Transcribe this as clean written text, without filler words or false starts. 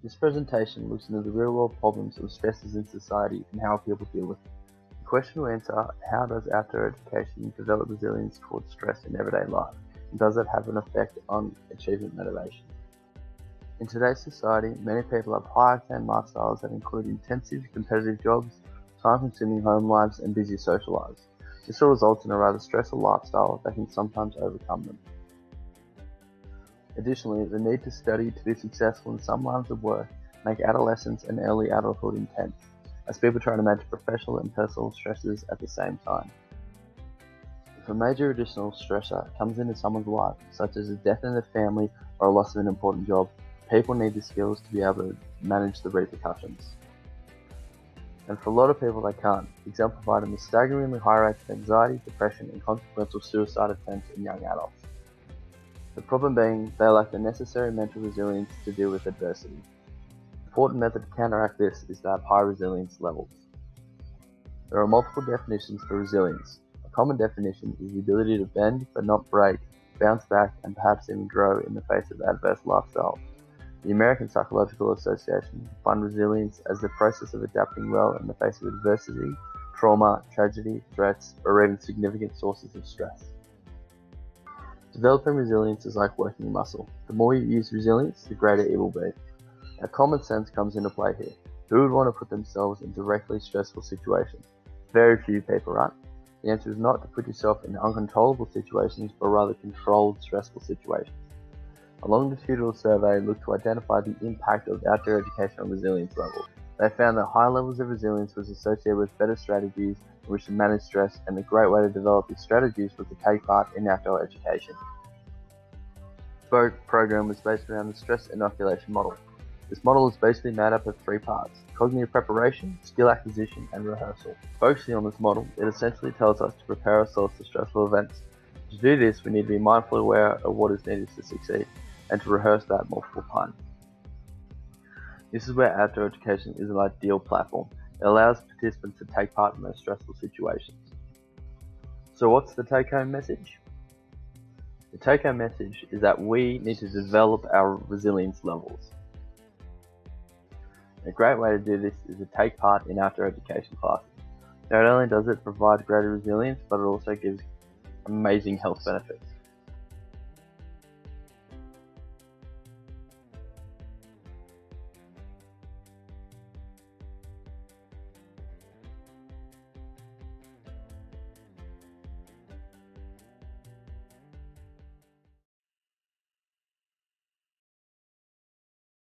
This presentation looks into the real-world problems of stresses in society and how people deal with them. The question will answer, how does outdoor education develop resilience towards stress in everyday life, and does it have an effect on achievement motivation? In today's society, many people have high-octane lifestyles that include intensive, competitive jobs, time-consuming home lives, and busy social lives. This all results in a rather stressful lifestyle that can sometimes overcome them. Additionally, the need to study to be successful in some lines of work make adolescence and early adulthood intense, as people try to manage professional and personal stresses at the same time. If a major additional stressor comes into someone's life, such as a death in their family or a loss of an important job, people need the skills to be able to manage the repercussions. And for a lot of people they can't, exemplified in the staggeringly high rates of anxiety, depression, and consequential suicide attempts in young adults. The problem being, they lack the necessary mental resilience to deal with adversity. An important method to counteract this is to have high resilience levels. There are multiple definitions for resilience. A common definition is the ability to bend but not break, bounce back, and perhaps even grow in the face of adverse lifestyle. The American Psychological Association defined resilience as the process of adapting well in the face of adversity, trauma, tragedy, threats, or even significant sources of stress. Developing resilience is like working a muscle. The more you use resilience, the greater it will be. Now, common sense comes into play here. Who would want to put themselves in directly stressful situations? Very few people, right? The answer is not to put yourself in uncontrollable situations, but rather controlled, stressful situations. A longitudinal survey looked to identify the impact of outdoor education on resilience levels. They found that high levels of resilience was associated with better strategies in which to manage stress, and a great way to develop these strategies was to take part in outdoor education. The program was based around the stress inoculation model. This model is basically made up of three parts: cognitive preparation, skill acquisition, and rehearsal. Focusing on this model, it essentially tells us to prepare ourselves for stressful events. To do this, we need to be mindfully aware of what is needed to succeed, and to rehearse that multiple times. This is where outdoor education is an ideal platform. It allows participants to take part in those stressful situations. So what's the take-home message? The take-home message is that we need to develop our resilience levels. A great way to do this is to take part in outdoor education classes. Not only does it provide greater resilience, but it also gives amazing health benefits.